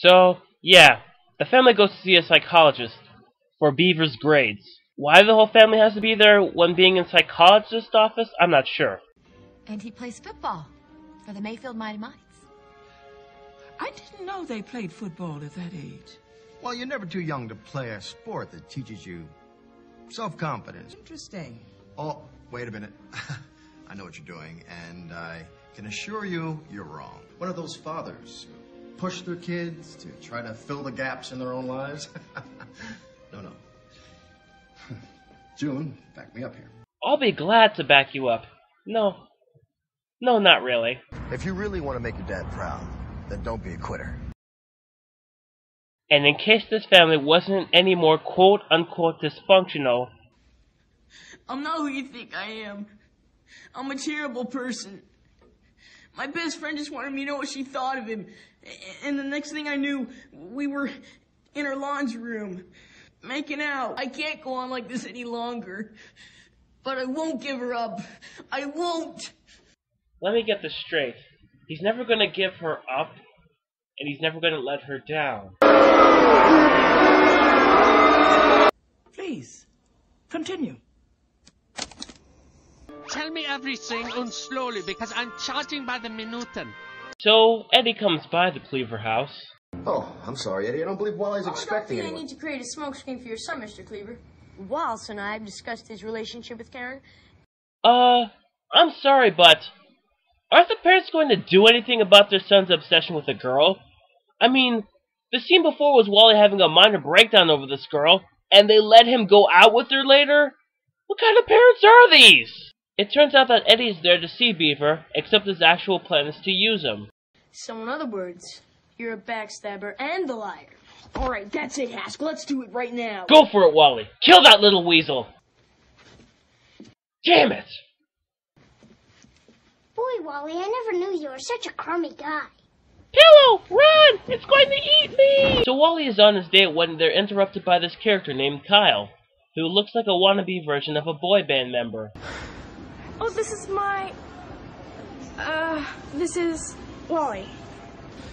So, yeah, the family goes to see a psychologist for Beaver's grades. Why the whole family has to be there when being in psychologist's office, I'm not sure. And he plays football for the Mayfield Mighty Mites. I didn't know they played football at that age. Well, you're never too young to play a sport that teaches you self-confidence. Interesting. Oh, wait a minute. I know what you're doing, and I can assure you, you're wrong. One of those fathers who push their kids to try to fill the gaps in their own lives. No. June, back me up here. I'll be glad to back you up. No, not really. If you really want to make your dad proud, then don't be a quitter. And in case this family wasn't any more quote-unquote dysfunctional... I'm not who you think I am. I'm a terrible person. My best friend just wanted me to know what she thought of him. And the next thing I knew, we were in her laundry room, making out. I can't go on like this any longer. But I won't give her up. I won't! Let me get this straight. He's never gonna give her up, and he's never gonna let her down. Please, continue. Tell me everything and slowly because I'm charging by the minuten. So, Eddie comes by the Cleaver house. Oh, I'm sorry, Eddie. I don't believe Wally's expecting I anyone. need to create a smokescreen for your son, Mr. Cleaver. Wallace and I have discussed his relationship with Karen. I'm sorry, but... aren't the parents going to do anything about their son's obsession with a girl? I mean, the scene before was Wally having a minor breakdown over this girl, and they let him go out with her later? What kind of parents are these? It turns out that Eddie's there to see Beaver, except his actual plan is to use him. So in other words, you're a backstabber and a liar. Alright, that's it, Haskell. Let's do it right now. Go for it, Wally. Kill that little weasel. Damn it! Boy, Wally, I never knew you were such a crummy guy. Pillow! Run! It's going to eat me! So Wally is on his date when they're interrupted by this character named Kyle, who looks like a wannabe version of a boy band member. Oh, this is my... this is Wally.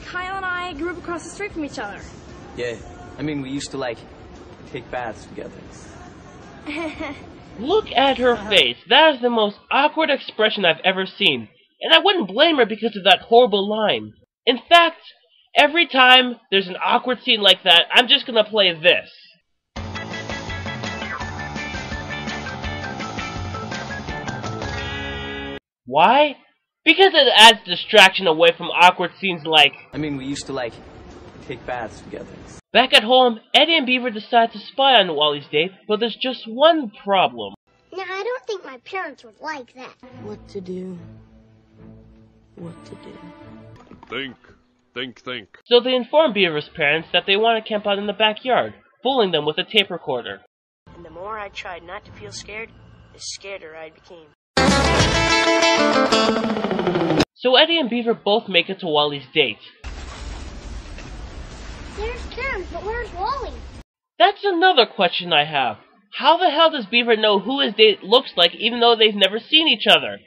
Kyle and I grew up across the street from each other. Yeah, I mean, we used to, like, take baths together. Look at her face. That is the most awkward expression I've ever seen. And I wouldn't blame her because of that horrible line. In fact, every time there's an awkward scene like that, I'm just gonna play this. Why? Because it adds distraction away from awkward scenes like... I mean, we used to, like, take baths together. Back at home, Eddie and Beaver decide to spy on Wally's date, but there's just one problem. Now, I don't think my parents would like that. What to do? What to do? Think. So they inform Beaver's parents that they want to camp out in the backyard, fooling them with a tape recorder. And the more I tried not to feel scared, the scareder I became. So Eddie and Beaver both make it to Wally's date. There's Karen, but where's Wally? That's another question I have. How the hell does Beaver know who his date looks like even though they've never seen each other?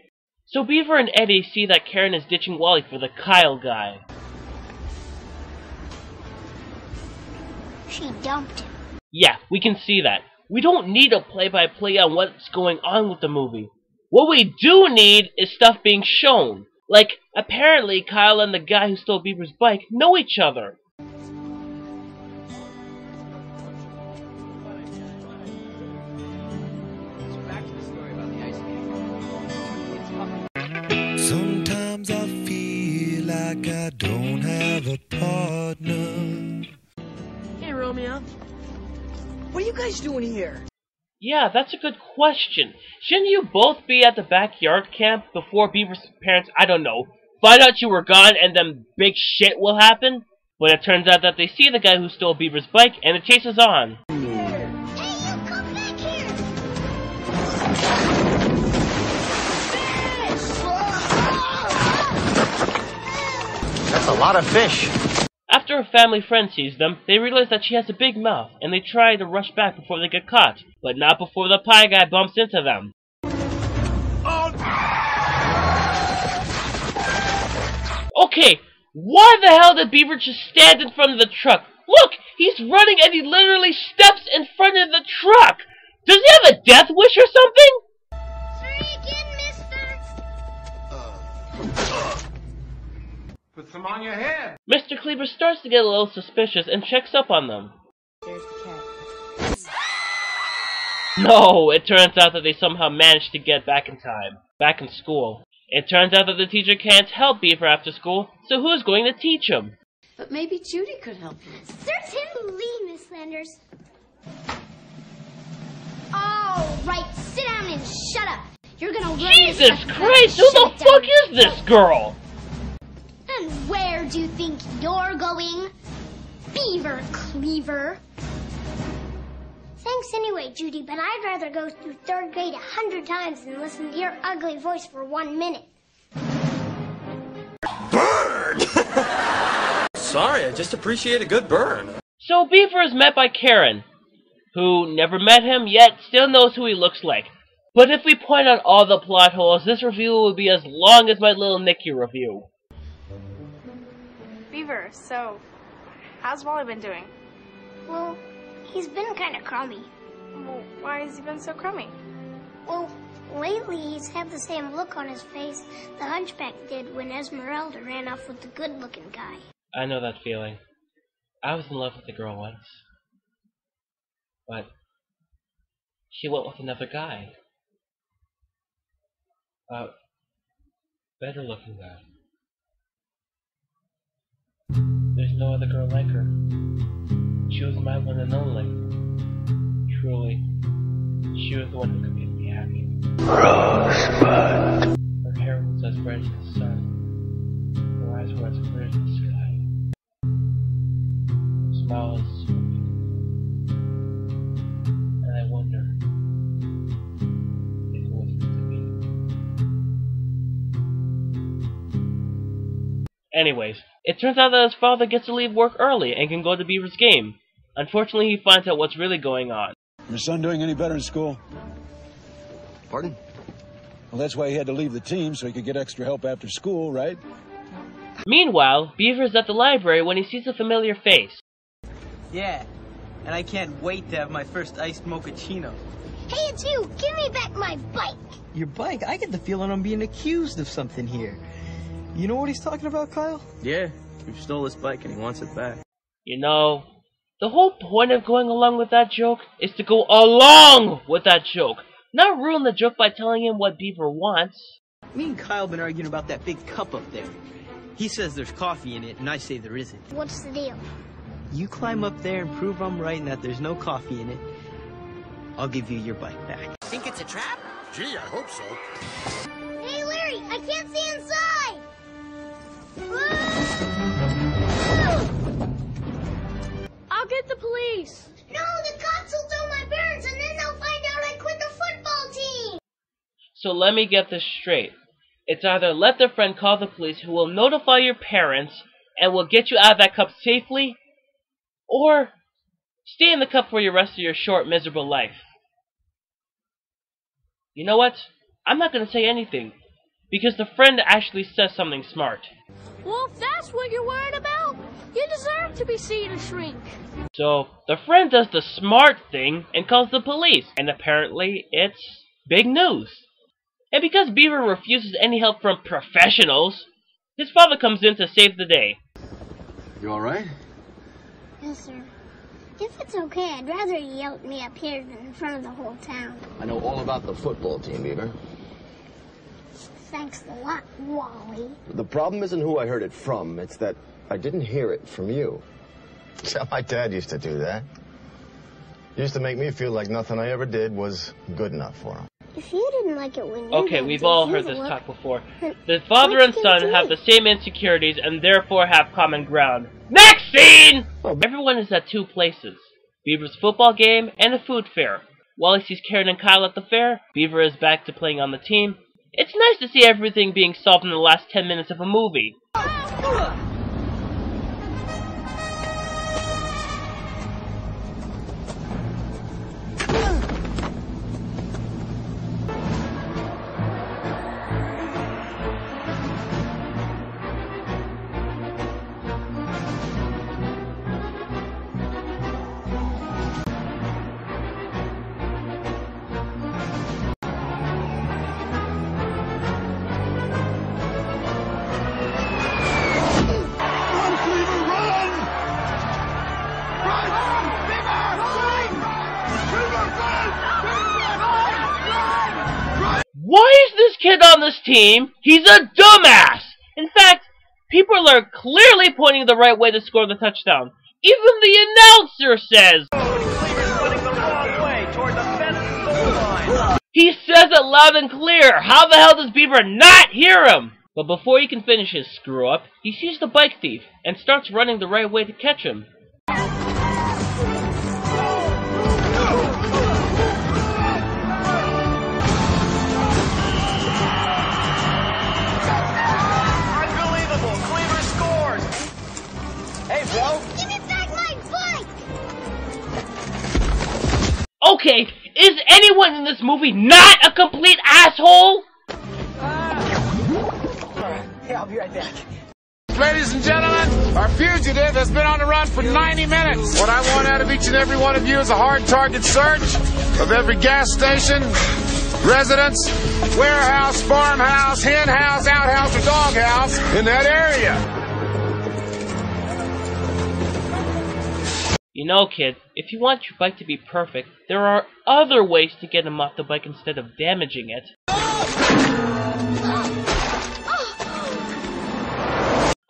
So Beaver and Eddie see that Karen is ditching Wally for the Kyle guy. She dumped him. Yeah, we can see that. We don't need a play-by-play on what's going on with the movie. What we do need is stuff being shown. Like, apparently Kyle and the guy who stole Beaver's bike know each other. Sometimes I feel like I don't have a partner. Hey, Romeo. What are you guys doing here? Yeah, that's a good question. Shouldn't you both be at the backyard camp before Beaver's parents, I don't know, find out you were gone and then big shit will happen? But it turns out that they see the guy who stole Beaver's bike and the chase is on. Hey, you come back here! That's a lot of fish. After a family friend sees them, they realize that she has a big mouth, and they try to rush back before they get caught, but not before the pie guy bumps into them. Okay, Why the hell did Beaver just stand in front of the truck? Look! He's running and he literally steps in front of the truck! Does he have a death wish or something? Three again, mister. Put some on your head. Mr. Cleaver starts to get a little suspicious and checks up on them. There's the cat. No, it turns out that they somehow managed to get back in time. Back in school. It turns out that the teacher can't help Beaver after school, so who's going to teach him? But maybe Judy could help you. Certainly, Miss Landers. All right, sit down and shut up. You're gonna run Jesus this Christ, who the fuck is this girl? And where do you think you're going? Beaver Cleaver. Thanks anyway, Judy, but I'd rather go through 3rd grade 100 times than listen to your ugly voice for 1 minute. Burn! Sorry, I just appreciate a good burn. So Beaver is met by Karen, who never met him, yet still knows who he looks like. But if we point out all the plot holes, this review will be as long as my little Nicky review. Beaver, so, how's Wally been doing? Well, he's been kind of crummy. Well, why has he been so crummy? Well, lately he's had the same look on his face the Hunchback did when Esmeralda ran off with the good-looking guy. I know that feeling. I was in love with a girl once. But she went with another guy. A better looking guy. There's no other girl like her. She was my one and only. Truly, she was the one who could make me happy. Rosebud. Her hair was as bright as the sun. Her eyes were as clear as the sky. Her smile was sweet. And I wonder if it was meant to be. Anyways, it turns out that his father gets to leave work early and can go to Beaver's game. Unfortunately, he finds out what's really going on. Your son doing any better in school? Pardon? Well, that's why he had to leave the team, so he could get extra help after school, right? Meanwhile, Beaver's at the library when he sees a familiar face. Yeah, and I can't wait to have my first iced mochaccino. Hey, it's you! Give me back my bike! Your bike? I get the feeling I'm being accused of something here. You know what he's talking about, Kyle? Yeah, you stole his bike and he wants it back. You know, the whole point of going along with that joke is to go along with that joke, not ruin the joke by telling him what Beaver wants. Me and Kyle been arguing about that big cup up there. He says there's coffee in it, and I say there isn't. What's the deal? You climb up there and prove I'm right and that there's no coffee in it. I'll give you your bike back. Think it's a trap? Gee, I hope so. Hey, Larry, I can't see inside! I'll get the police. No, the cops will tell my parents and then they'll find out I quit the football team. So let me get this straight. It's either let their friend call the police who will notify your parents and will get you out of that cup safely, or stay in the cup for the rest of your short, miserable life. You know what? I'm not going to say anything, because the friend actually says something smart. Well, if that's what you're worried about, you deserve to be seen to shrink. So, the friend does the smart thing and calls the police, and apparently it's big news. And because Beaver refuses any help from professionals, his father comes in to save the day. You alright? Yes, sir. If it's okay, I'd rather you yell at me up here than in front of the whole town. I know all about the football team, Beaver. Thanks a lot, Wally. The problem isn't who I heard it from, it's that I didn't hear it from you. My dad used to do that. He used to make me feel like nothing I ever did was good enough for him. If you didn't like it when you Okay, we've all heard this talk before. The father and son have the same insecurities and therefore have common ground. Next scene! Everyone is at two places. Beaver's football game and a food fair. Wally sees Karen and Kyle at the fair. Beaver is back to playing on the team. It's nice to see everything being solved in the last 10 minutes of a movie. kid on this team, he's a dumbass! In fact, people are clearly pointing the right way to score the touchdown. Even the announcer says, he says it loud and clear. How the hell does Beaver not hear him? But before he can finish his screw up, he sees the bike thief and starts running the right way to catch him. Unbelievable! Cleaver scores! Hey, bro! Give me back my bike! Okay, is anyone in this movie not a complete asshole? Hey, I'll be right back. Ladies and gentlemen, our fugitive has been on the run for 90 minutes. What I want out of each and every one of you is a hard target search of every gas station, residence, warehouse, farmhouse, hen house, outhouse, or doghouse in that area. You know, kid, if you want your bike to be perfect, there are other ways to get him off the bike instead of damaging it.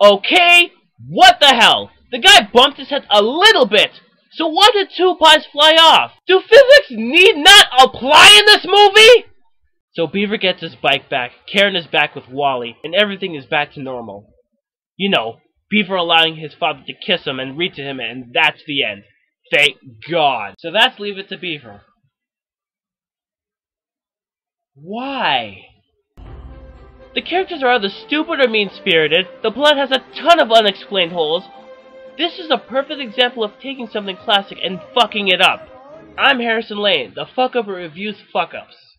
Okay, what the hell? The guy bumped his head a little bit, so why did 2 pies fly off? Do physics need not apply in this movie? So Beaver gets his bike back, Karen is back with Wally, and everything is back to normal. You know, Beaver allowing his father to kiss him and read to him, and that's the end. Thank God. So that's Leave It to Beaver. Why? The characters are either stupid or mean-spirited, the plot has a ton of unexplained holes. This is a perfect example of taking something classic and fucking it up. I'm Harrison Laine, the fuck-up reviews fuck-ups.